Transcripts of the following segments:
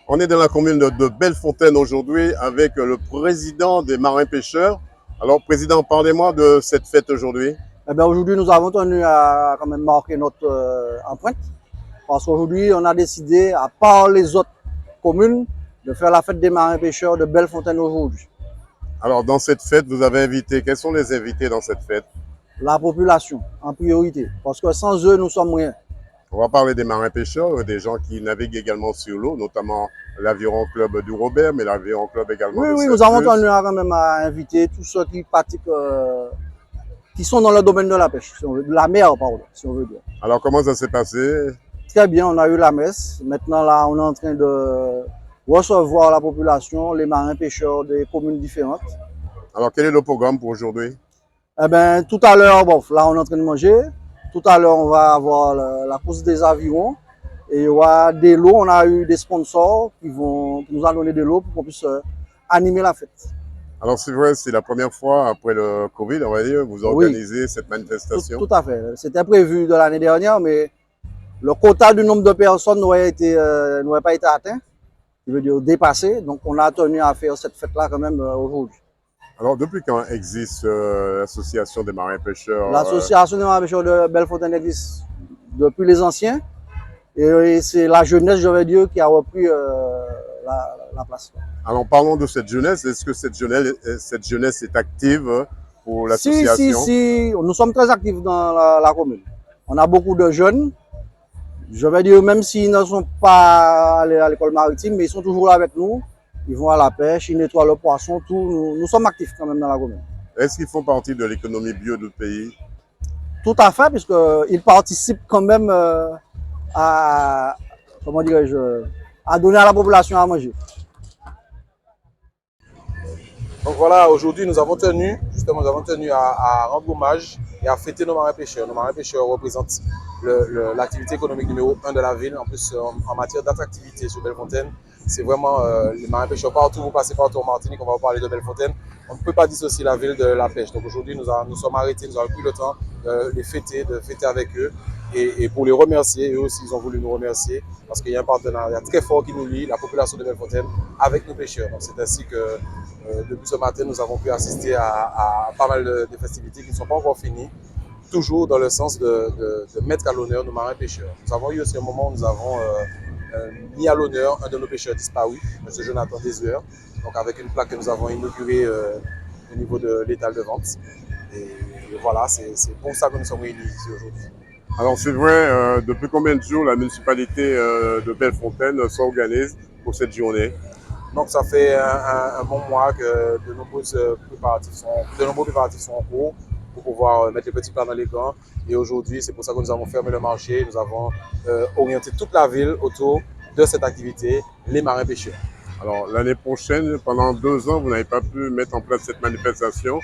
On est dans la commune de Bellefontaine aujourd'hui avec le président des marins-pêcheurs. Alors, président, parlez-moi de cette fête aujourd'hui. Eh bien, aujourd'hui, nous avons tenu à quand même marquer notre empreinte parce qu'aujourd'hui, on a décidé, à part les autres communes, de faire la fête des marins-pêcheurs de Bellefontaine aujourd'hui. Alors, dans cette fête, vous avez invité, quels sont les invités dans cette fête? La population en priorité, parce que sans eux, nous sommes rien. On va parler des marins-pêcheurs, des gens qui naviguent également sur l'eau, notamment l'Aviron Club du Robert, mais l'Aviron Club également Oui, de oui, nous avons Sainte-Luce. tenu à quand même à inviter tous ceux qui pratiquent, qui sont dans le domaine de la pêche, si on veut, de la mer, pardon, si on veut dire. Alors, comment ça s'est passé? Très bien, on a eu la messe. Maintenant, là, on est en train de recevoir la population, les marins-pêcheurs des communes différentes. Alors, quel est le programme pour aujourd'hui? Eh ben, tout à l'heure, bon, là, on est en train de manger. Tout à l'heure, on va avoir la course des avirons. Et il y aura des lots. On a eu des sponsors qui nous ont donné des lots pour qu'on puisse animer la fête. Alors, c'est vrai, c'est la première fois après le Covid, on va dire, vous Oui, organisez cette manifestation. tout à fait. C'était prévu de l'année dernière, mais le quota du nombre de personnes n'aurait pas été atteint. Je veux dire dépassé. Donc, on a tenu à faire cette fête-là quand même aujourd'hui. Alors, depuis quand existe l'association des marins-pêcheurs L'association des marins-pêcheurs de Bellefontaine existe depuis les anciens. Et c'est la jeunesse, je vais dire, qui a repris la place. Alors, parlons de cette jeunesse. Est-ce que cette jeunesse est active pour l'association? Si. Nous sommes très actifs dans la commune. On a beaucoup de jeunes. Je vais dire, même s'ils ne sont pas allés à l'école maritime, mais ils sont toujours là avec nous. Ils vont à la pêche, ils nettoient le poisson, tout. Nous sommes actifs quand même dans la commune. Est-ce qu'ils font partie de l'économie bio du pays? Tout à fait, puisqu'ils participent quand même à, comment dirais-je, à donner à la population à manger. Donc voilà, aujourd'hui nous avons tenu, justement, nous avons tenu à rendre hommage et à fêter nos marins-pêcheurs. Nos marins-pêcheurs représentent l'activité économique numéro 1 de la ville. En plus, en matière d'attractivité sur Bellefontaine, c'est vraiment les marins-pêcheurs partout. Vous passez partout en Martinique, on va vous parler de Bellefontaine. On ne peut pas dissocier la ville de la pêche. Donc aujourd'hui, nous sommes arrêtés, nous avons pris le temps de fêter avec eux. Et pour les remercier, eux aussi, ils ont voulu nous remercier parce qu'il y a un partenariat très fort qui nous lie, la population de Bellefontaine, avec nos pêcheurs. Donc c'est ainsi que depuis ce matin, nous avons pu assister à pas mal de festivités qui ne sont pas encore finies, toujours dans le sens de mettre à l'honneur nos marins-pêcheurs. Nous avons eu aussi un moment où nous avons mis à l'honneur un de nos pêcheurs disparus, M. Jonathan Desueur, donc avec une plaque que nous avons inaugurée au niveau de l'étal de vente. Et voilà, c'est pour ça que nous sommes réunis ici aujourd'hui. Alors, c'est vrai, depuis combien de jours la municipalité de Bellefontaine s'organise pour cette journée? Donc, ça fait un bon mois que de nombreux préparatifs sont en cours pour pouvoir mettre les petits plats dans les gants. Et aujourd'hui, c'est pour ça que nous avons fermé le marché. Nous avons orienté toute la ville autour de cette activité, les marins-pêcheurs. Alors, l'année prochaine, pendant 2 ans, vous n'avez pas pu mettre en place cette manifestation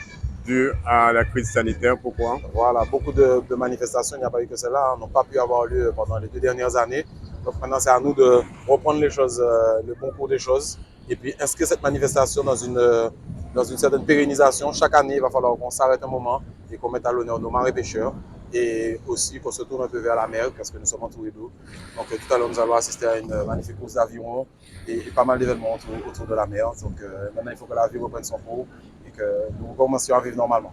due à la crise sanitaire. Pourquoi? Voilà, beaucoup de manifestations, il n'y a pas eu que cela, n'ont pas pu avoir lieu pendant les 2 dernières années. Donc maintenant, c'est à nous de reprendre les choses, le bon cours des choses, et puis inscrire cette manifestation dans une certaine pérennisation. Chaque année, il va falloir qu'on s'arrête un moment et qu'on mette à l'honneur nos marins-pêcheurs, et aussi qu'on se tourne un peu vers la mer, parce que nous sommes entourés d'eau. Donc tout à l'heure, nous allons assister à une magnifique course d'aviron et pas mal d'événements autour de la mer. Donc maintenant, il faut que la vie reprenne son cours et que nous commencions à vivre normalement.